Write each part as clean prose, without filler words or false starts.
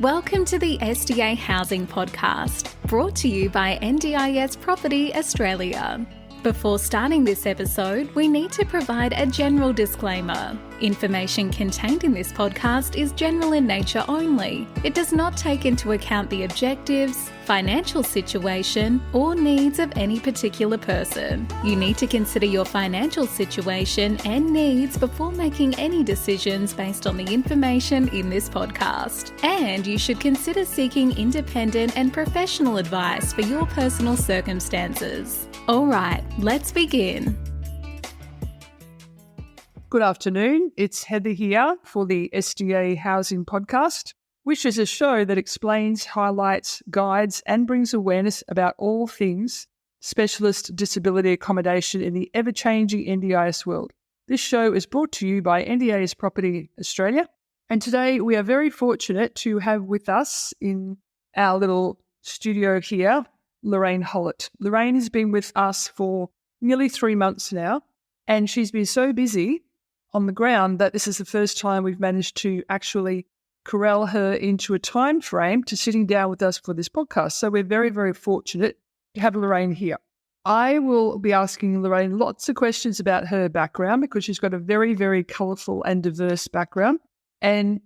Welcome to the SDA Housing Podcast, brought to you by NDIS Property Australia. Before starting this episode, we need to provide a general disclaimer. Information contained in this podcast is general in nature only. It does not take into account the objectives, financial situation, or needs of any particular person. You need to consider your financial situation and needs before making any decisions based on the information in this podcast. And you should consider seeking independent and professional advice for your personal circumstances. All right, let's begin. Good afternoon. It's Heather here for the SDA Housing Podcast, which is a show that explains, highlights, guides, and brings awareness about all things specialist disability accommodation in the ever-changing NDIS world. This show is brought to you by NDIS Property Australia, and today we are very fortunate to have with us in our little studio here, Lorraine Hollett. Lorraine has been with us for nearly 3 months now, and she's been so busy on the ground that this is the first time we've managed to actually corral her into a time frame to sitting down with us for this podcast. So we're very, very fortunate to have Lorraine here. I will be asking Lorraine lots of questions about her background because she's got a very, very colourful and diverse background. And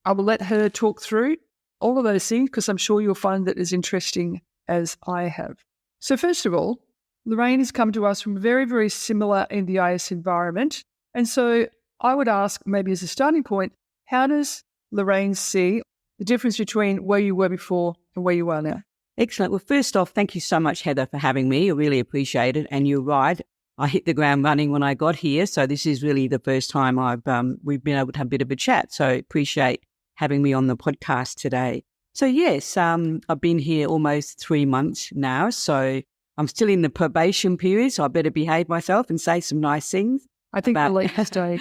I will let her talk through all of those things because I'm sure you'll find that as interesting as I have. So first of all, Lorraine has come to us from a very, very similar NDIS environment. And so I would ask, maybe as a starting point, how does Lorraine see the difference between where you were before and where you are now? Excellent. Well, first off, thank you so much, Heather, for having me. I really appreciate it. And you're right, I hit the ground running when I got here. So this is really the first time we've been able to have a bit of a chat. So I appreciate having me on the podcast today. So yes, I've been here almost 3 months now. So I'm still in the probation period. So I better behave myself and say some nice things. I think the latest day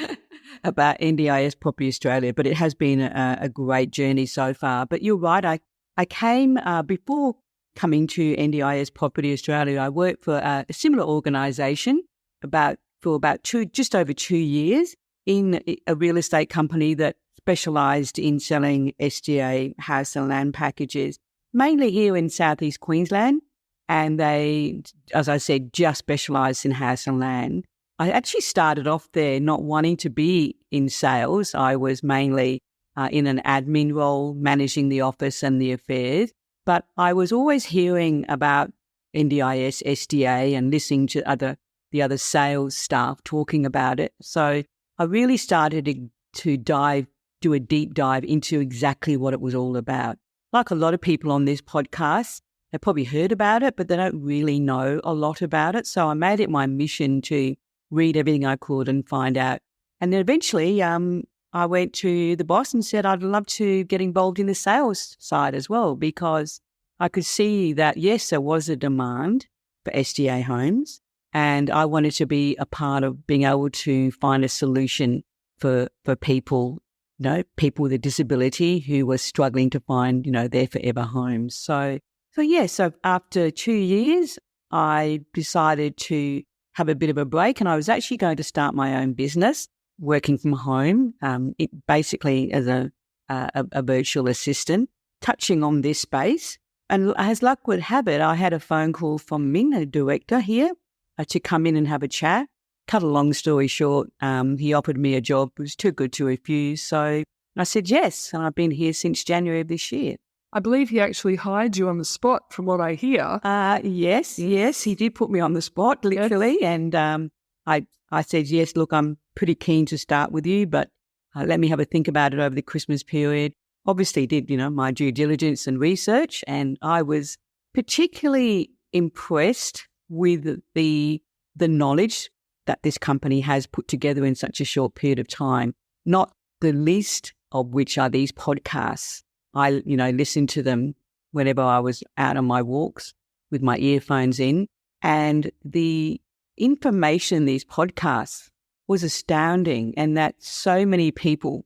about NDIS Property Australia, but it has been a great journey so far. But you're right, I came, before coming to NDIS Property Australia, I worked for a similar organisation for just over 2 years in a real estate company that specialised in selling SDA House and Land packages, mainly here in southeast Queensland. And they, as I said, just specialised in house and land. I actually started off there not wanting to be in sales. I was mainly in an admin role, managing the office and the affairs. But I was always hearing about NDIS, SDA, and listening to the other sales staff talking about it. So I really started to do a deep dive into exactly what it was all about. Like a lot of people on this podcast, they probably heard about it, but they don't really know a lot about it. So I made it my mission to read everything I could and find out. And then eventually I went to the boss and said I'd love to get involved in the sales side as well, because I could see that, yes, there was a demand for SDA homes, and I wanted to be a part of being able to find a solution for people, people with a disability who were struggling to find, their forever homes. So after 2 years, I decided to have a bit of a break, and I was actually going to start my own business, working from home, basically as a virtual assistant, touching on this space. And as luck would have it, I had a phone call from Ming, the director here, to come in and have a chat. Cut a long story short, he offered me a job. It was too good to refuse. So I said yes, and I've been here since January of this year. I believe he actually hired you on the spot, from what I hear. Yes, he did put me on the spot, literally. Yes. And I said, yes, look, I'm pretty keen to start with you, but let me have a think about it over the Christmas period. Obviously did, my due diligence and research, and I was particularly impressed with the knowledge that this company has put together in such a short period of time, not the least of which are these podcasts. I, listened to them whenever I was out on my walks with my earphones in, and the information in these podcasts was astounding, and that so many people,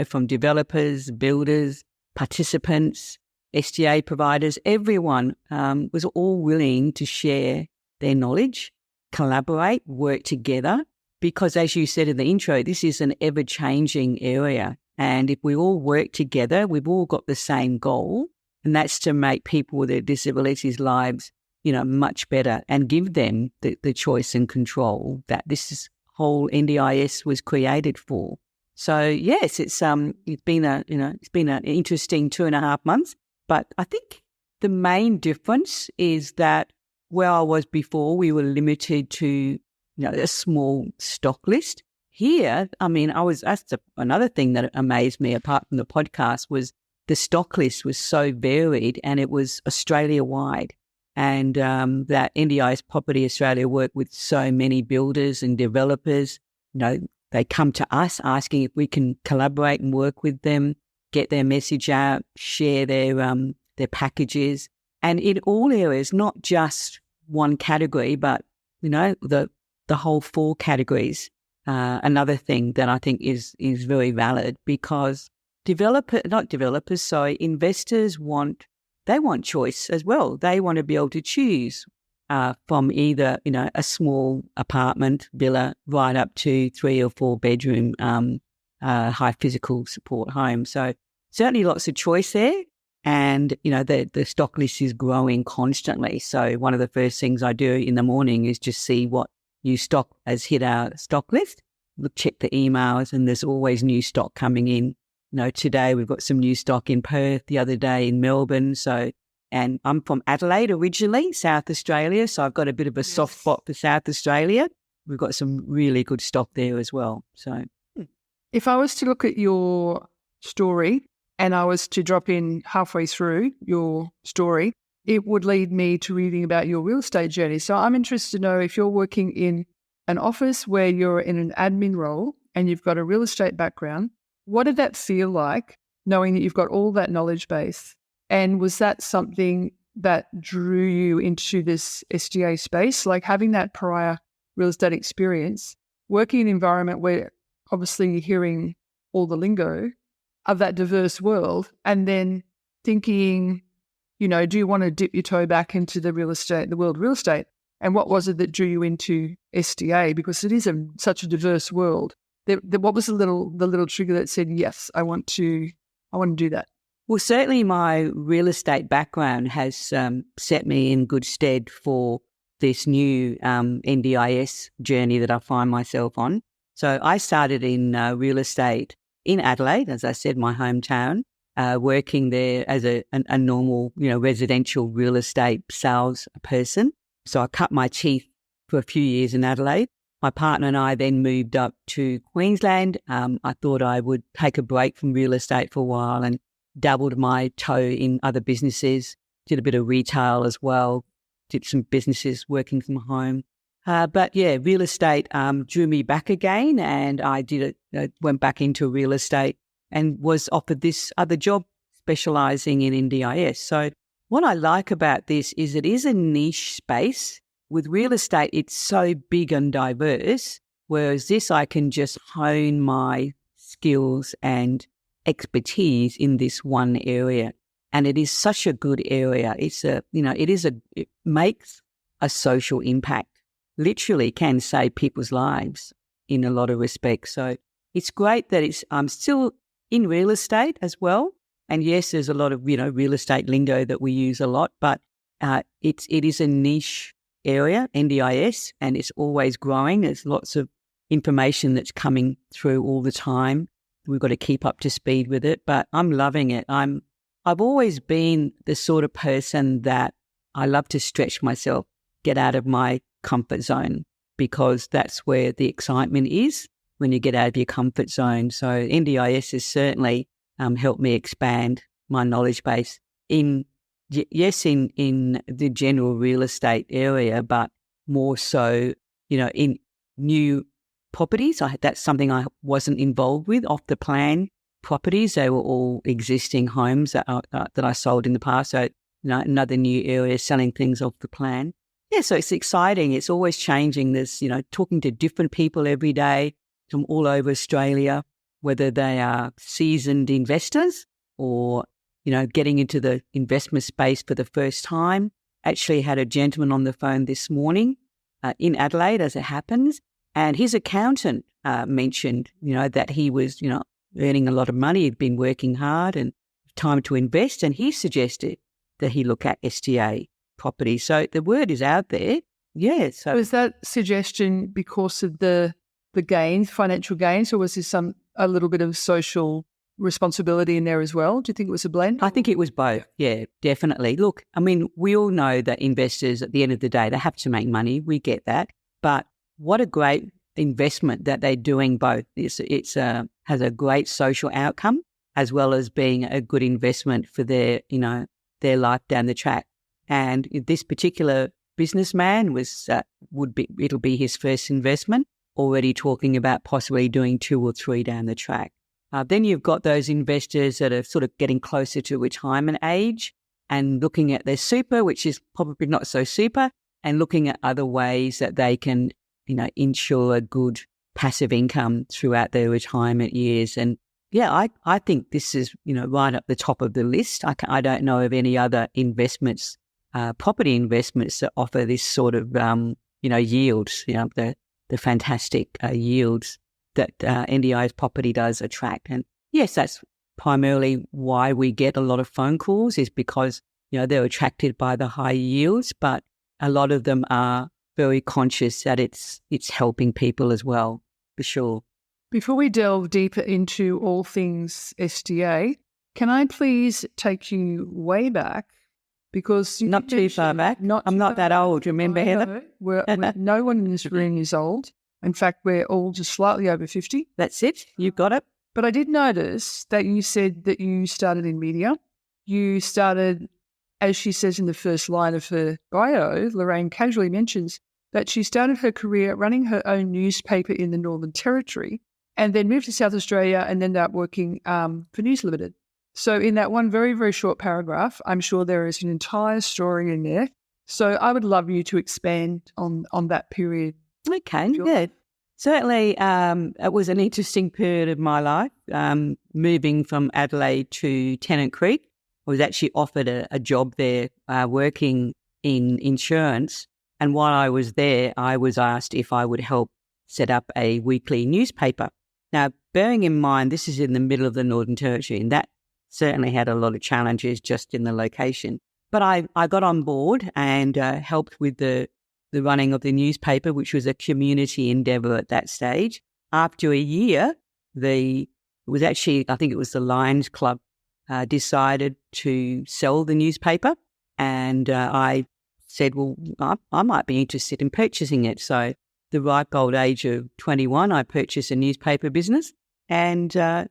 from developers, builders, participants, SDA providers, everyone was all willing to share their knowledge, collaborate, work together, because as you said in the intro, this is an ever-changing area. And if we all work together, we've all got the same goal, and that's to make people with their disabilities' lives, much better and give them the choice and control that this whole NDIS was created for. So yes, it's been an interesting 2.5 months, but I think the main difference is that where I was before, we were limited to a small stock list. Here, that's another thing that amazed me apart from the podcast was the stock list was so varied and it was Australia-wide. And that NDIS Property Australia worked with so many builders and developers. They come to us asking if we can collaborate and work with them, get their message out, share their packages, and in all areas, not just one category, but the whole 4 categories. Another thing that I think is very valid because investors want choice as well. They want to be able to choose from either, a small apartment villa right up to 3 or 4 bedroom high physical support home. So certainly lots of choice there. And, the stock list is growing constantly. So one of the first things I do in the morning is just see what new stock has hit our stock list, check the emails, and there's always new stock coming in. Today we've got some new stock in Perth, the other day in Melbourne. And I'm from Adelaide originally, South Australia. So I've got a bit of a soft spot for South Australia. We've got some really good stock there as well. So if I was to look at your story and I was to drop in halfway through your story, it would lead me to reading about your real estate journey. So I'm interested to know if you're working in an office where you're in an admin role and you've got a real estate background, what did that feel like knowing that you've got all that knowledge base? And was that something that drew you into this SDA space, like having that prior real estate experience, working in an environment where obviously you're hearing all the lingo of that diverse world, and then thinking, do you want to dip your toe back into the world of real estate? And what was it that drew you into SDA? Because it is such a diverse world. What was the little trigger that said, yes, I want to do that? Well, certainly my real estate background has set me in good stead for this new NDIS journey that I find myself on. So I started in real estate in Adelaide, as I said, my hometown, working there as a normal, residential real estate sales person. So I cut my teeth for a few years in Adelaide. My partner and I then moved up to Queensland. I thought I would take a break from real estate for a while and dabbled my toe in other businesses, did a bit of retail as well, did some businesses working from home. But yeah, real estate drew me back again, and I went back into real estate and was offered this other job specialising in NDIS. So what I like about this is it is a niche space. With real estate, it's so big and diverse, whereas this I can just hone my skills and expertise in this one area. And it is such a good area. It makes a social impact. Literally can save people's lives in a lot of respects. So it's great that I'm still in real estate as well. And yes, there's a lot of, real estate lingo that we use a lot, but it is a niche area, NDIS, and it's always growing. There's lots of information that's coming through all the time. We've got to keep up to speed with it, but I'm loving it. I've always been the sort of person that I love to stretch myself, get out of my comfort zone, because that's where the excitement is when you get out of your comfort zone. So NDIS has certainly helped me expand my knowledge base in the general real estate area, but more so, in new properties. That's something I wasn't involved with. Off the plan properties, they were all existing homes that I sold in the past. So, another new area, selling things off the plan. Yeah, so it's exciting. It's always changing. There's, talking to different people every day from all over Australia, whether they are seasoned investors or, getting into the investment space for the first time. Actually had a gentleman on the phone this morning in Adelaide, as it happens, and his accountant mentioned, that he was, earning a lot of money. He'd been working hard and time to invest, and he suggested that he look at SDA property. So the word is out there. Yeah. So Was that suggestion because of the gains, financial gains, or was there a little bit of social responsibility in there as well? Do you think it was a blend? I think it was both. Yeah, definitely. Look, I mean, we all know that investors at the end of the day, they have to make money. We get that. But what a great investment that they're doing both. It's has a great social outcome as well as being a good investment for their life down the track. And this particular businessman it'll be his first investment, already talking about possibly doing 2 or 3 down the track. Then you've got those investors that are sort of getting closer to retirement age and looking at their super, which is probably not so super, and looking at other ways that they can, ensure a good passive income throughout their retirement years. And yeah, I think this is, right up the top of the list. I don't know of any other investments, property investments that offer this sort of, yields, the fantastic yields that NDIS property does attract. And yes, that's primarily why we get a lot of phone calls, is because, they're attracted by the high yields, but a lot of them are very conscious that it's helping people as well, for sure. Before we delve deeper into all things SDA, can I please take you way back? Because not too far back. I'm not that old, remember, Heather? No one in this room is old. In fact, we're all just slightly over 50. That's it. You've got it. But I did notice that you said that you started in media. You started, as she says in the first line of her bio, Lorraine casually mentions that she started her career running her own newspaper in the Northern Territory and then moved to South Australia and ended up working for News Limited. So in that one very, very short paragraph, I'm sure there is an entire story in there. So I would love you to expand on that period. Okay, yeah. Certainly, it was an interesting period of my life. Moving from Adelaide to Tennant Creek, I was actually offered a job there working in insurance. And while I was there, I was asked if I would help set up a weekly newspaper. Now, bearing in mind, this is in the middle of the Northern Territory, and that certainly had a lot of challenges just in the location. But I got on board and helped with the running of the newspaper, which was a community endeavour at that stage. After a year, I think it was the Lions Club, decided to sell the newspaper, and I said, well, I might be interested in purchasing it. So the ripe old age of 21, I purchased a newspaper business, and that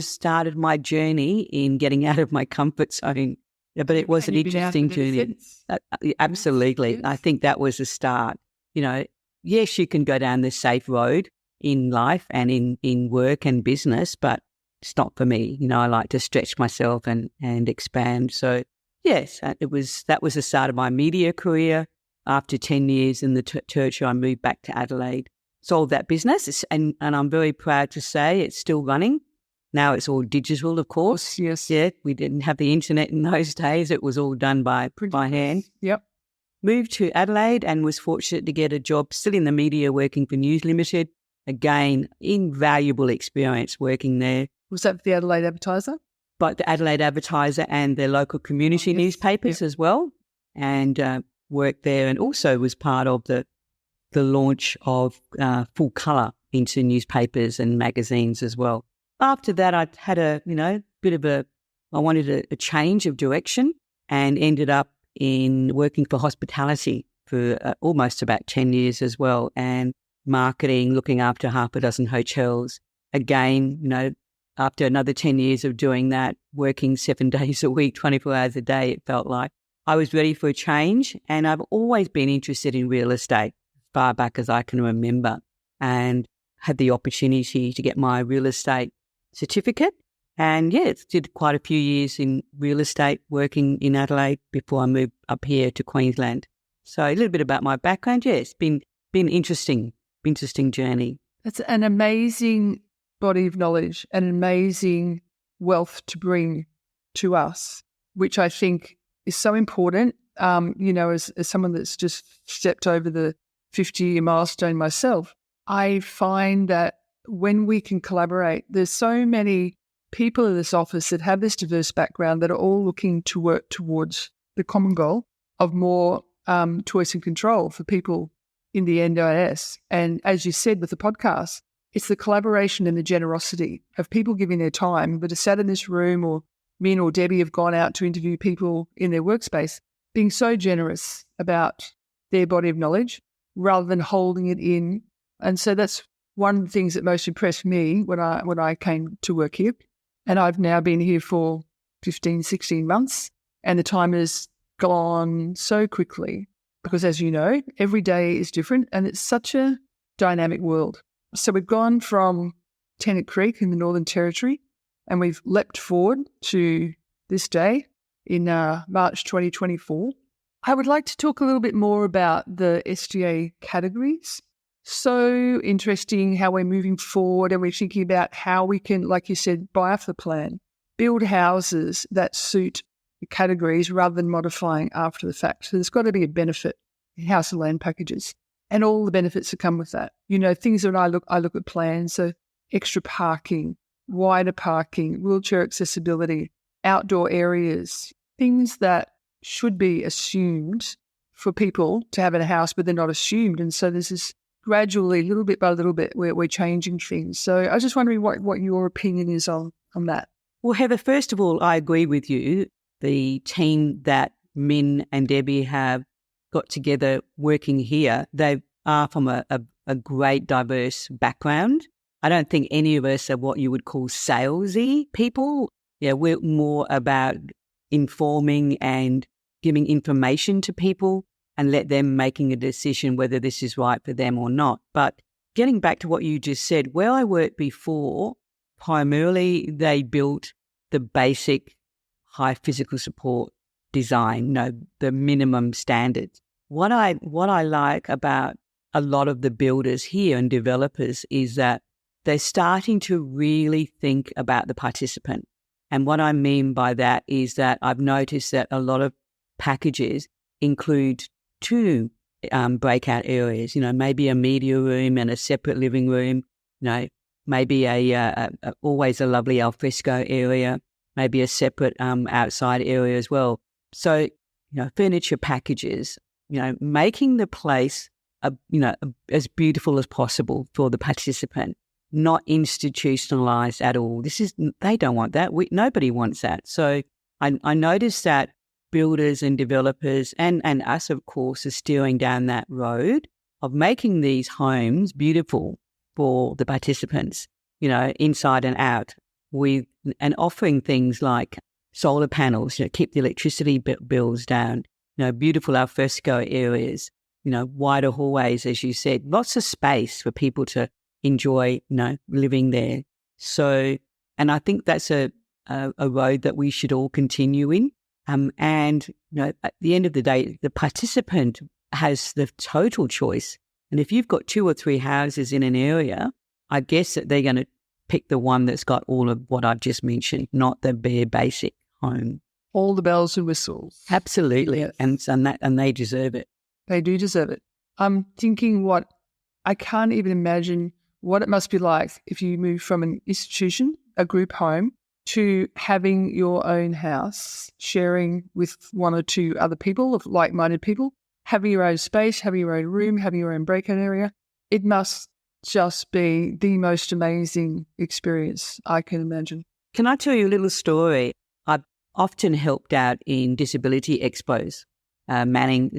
started my journey in getting out of my comfort zone. Yeah, but it was an interesting journey. Absolutely. Yes. I think that was a start. Yes, you can go down the safe road in life and in work and business, but it's not for me. I like to stretch myself and expand. So, yes, that was the start of my media career. After 10 years in the Territory, I moved back to Adelaide, sold that business, and I'm very proud to say it's still running. Now it's all digital, of course. Yes. Yeah, we didn't have the internet in those days. It was all done by hand. Yep. Moved to Adelaide and was fortunate to get a job still in the media working for News Limited. Again, invaluable experience working there. Was that for the Adelaide Advertiser? But the Adelaide Advertiser and their local community newspapers as well. And worked there, and also was part of the launch of full colour into newspapers and magazines as well. After that, I had I wanted a change of direction and ended up in working for hospitality for almost about 10 years as well, and marketing, looking after half a dozen hotels. Again, after another 10 years of doing that, working 7 days a week, 24 hours a day, it felt like I was ready for a change. And I've always been interested in real estate, far back as I can remember, and had the opportunity to get my real estate certificate. And did quite a few years in real estate working in Adelaide before I moved up here to Queensland. So a little bit about my background. It's been interesting journey. It's an amazing body of knowledge, an amazing wealth to bring to us, which I think is so important. As someone that's just stepped over the 50-year milestone myself, I find that when we can collaborate, there's so many people in this office that have this diverse background that are all looking to work towards the common goal of more choice and control for people in the NDIS. And as you said with the podcast, it's the collaboration and the generosity of people giving their time that are sat in this room, or Min or Debbie have gone out to interview people in their workspace, being so generous about their body of knowledge rather than holding it in. And so that's one of the things that most impressed me when I came to work here. And I've now been here for 15, 16 months, and the time has gone so quickly because, as you know, every day is different and it's such a dynamic world. So we've gone from Tennant Creek in the Northern Territory and we've leapt forward to this day in March 2024. I would like to talk a little bit more about the SDA categories. So interesting how we're moving forward and we're thinking about how we can, like you said, buy off the plan, build houses that suit the categories rather than modifying after the fact. So there's got to be a benefit in house and land packages and all the benefits that come with that. You know, things that I look at plans, so extra parking, wider parking, wheelchair accessibility, outdoor areas, things that should be assumed for people to have in a house, but they're not assumed. And so this is gradually, little bit by little bit, we're changing things. So I was just wondering what your opinion is on that. Well, Heather, first of all, I agree with you. The team that Min and Debbie have got together working here, they are from a great diverse background. I don't think any of us are what you would call salesy people. Yeah, we're more about informing and giving information to people and let them making a decision whether this is right for them or not. But getting back to what you just said, where I worked before, primarily they built the basic high physical support design, the minimum standards. What I like about a lot of the builders here and developers is that they're starting to really think about the participant. And what I mean by that is that I've noticed that a lot of packages include two breakout areas, maybe a media room and a separate living room, maybe always a lovely alfresco area, maybe a separate outside area as well. So, furniture packages, making the place, as beautiful as possible for the participant, not institutionalized at all. They don't want that. Nobody wants that. So I noticed that builders and developers and us, of course, are steering down that road of making these homes beautiful for the participants, inside and out, and offering things like solar panels, keep the electricity bills down, beautiful alfresco areas, wider hallways, as you said, lots of space for people to enjoy, living there. So, and I think that's a road that we should all continue in. And, at the end of the day, the participant has the total choice. And if you've got 2 or 3 houses in an area, I guess that they're going to pick the one that's got all of what I've just mentioned, not the bare basic home. All the bells and whistles. Absolutely. Yes. And they deserve it. They do deserve it. I'm thinking I can't even imagine what it must be like if you move from an institution, a group home, to having your own house, sharing with 1 or 2 other people, of like-minded people, having your own space, having your own room, having your own breakout area. It must just be the most amazing experience I can imagine. Can I tell you a little story? I've often helped out in disability expos, manning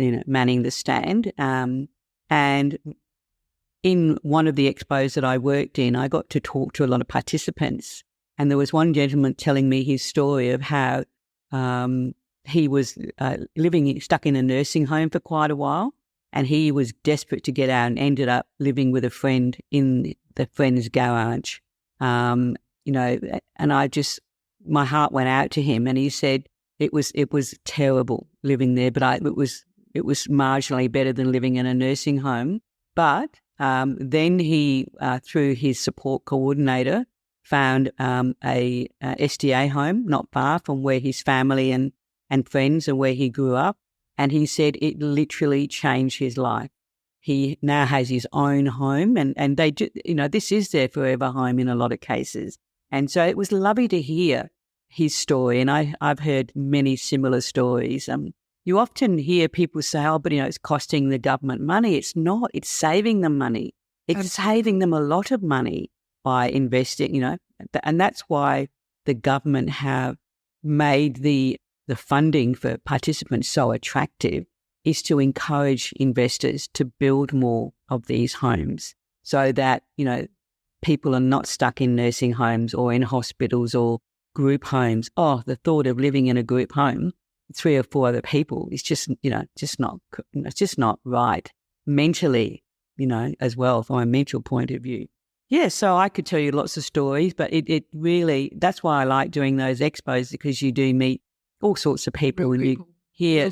the stand. And in one of the expos that I worked in, I got to talk to a lot of participants. And there was one gentleman telling me his story of how he was stuck in a nursing home for quite a while, and he was desperate to get out and ended up living with a friend in the friend's garage. And my heart went out to him, and he said it was terrible living there, but it was marginally better than living in a nursing home. But then he, through his support coordinator, found a SDA home not far from where his family and friends and where he grew up. And he said it literally changed his life. he now has his own home, and they do, this is their forever home in a lot of cases. And so it was lovely to hear his story, and I've heard many similar stories. You often hear people say, oh, but it's costing the government money. It's not. It's saving them money. It's saving them a lot of money by investing, and that's why the government have made the funding for participants so attractive, is to encourage investors to build more of these homes so that, people are not stuck in nursing homes or in hospitals or group homes. Oh, the thought of living in a group home, 3 or 4 other people, is just not right mentally, as well from a mental point of view. Yeah, so I could tell you lots of stories, but it really, that's why I like doing those expos, because you do meet all sorts of people and you hear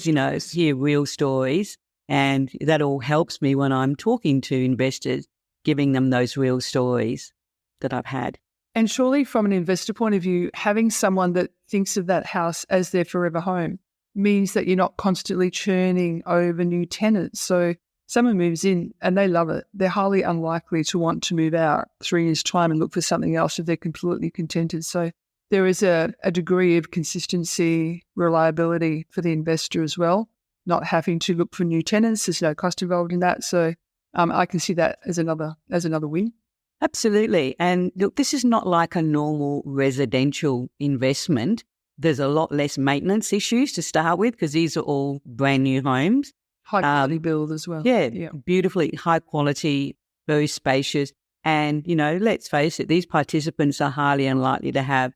real stories, and that all helps me when I'm talking to investors, giving them those real stories that I've had. And surely from an investor point of view, having someone that thinks of that house as their forever home means that you're not constantly churning over new tenants. So someone moves in and they love it. They're highly unlikely to want to move out 3 years' time and look for something else if they're completely contented. So there is a degree of consistency, reliability for the investor as well, not having to look for new tenants. There's no cost involved in that. So I can see that as another win. Absolutely. And look, this is not like a normal residential investment. There's a lot less maintenance issues to start with, because these are all brand new homes. High quality build as well. Yeah, beautifully high quality, very spacious. And, let's face it, these participants are highly unlikely to have,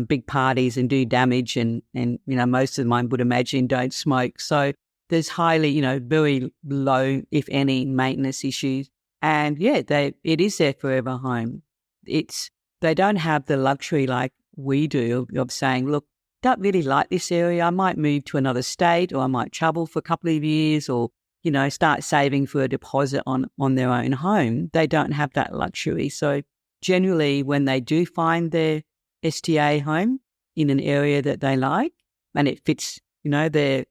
big parties and do damage. And most of them, I would imagine, don't smoke. So there's highly, very low, if any, maintenance issues. And yeah, it is their forever home. They don't have the luxury like we do of saying, look, don't really like this area. I might move to another state, or I might travel for a couple of years, or, start saving for a deposit on their own home. They don't have that luxury. So generally, when they do find their SDA home in an area that they like and it fits, their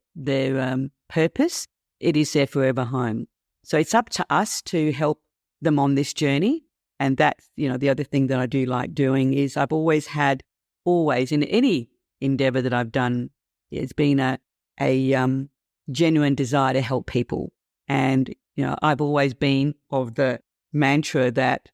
purpose, it is their forever home. So it's up to us to help them on this journey. And that's, the other thing that I do like doing is I've always in any endeavour that I've done, it's been a genuine desire to help people. And, I've always been of the mantra that,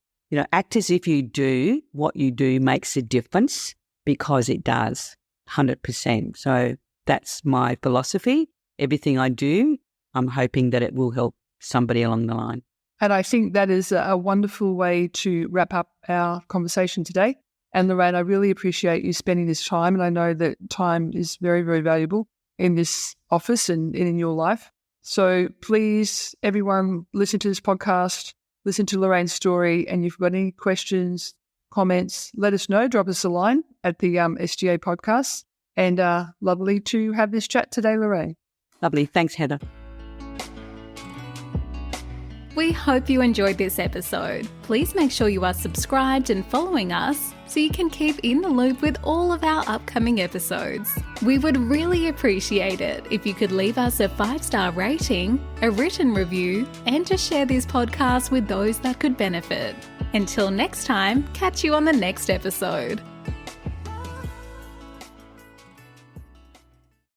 act as if you do what you do makes a difference, because it does, 100%. So that's my philosophy. Everything I do, I'm hoping that it will help somebody along the line. And I think that is a wonderful way to wrap up our conversation today. And Lorraine, I really appreciate you spending this time. And I know that time is very, very valuable in this office and in your life. So please, everyone, listen to this podcast, listen to Lorraine's story. And if you've got any questions, comments, let us know. Drop us a line at the SDA podcast. And lovely to have this chat today, Lorraine. Lovely. Thanks, Heather. We hope you enjoyed this episode. Please make sure you are subscribed and following us so you can keep in the loop with all of our upcoming episodes. We would really appreciate it if you could leave us a 5-star rating, a written review, and to share this podcast with those that could benefit. Until next time, catch you on the next episode.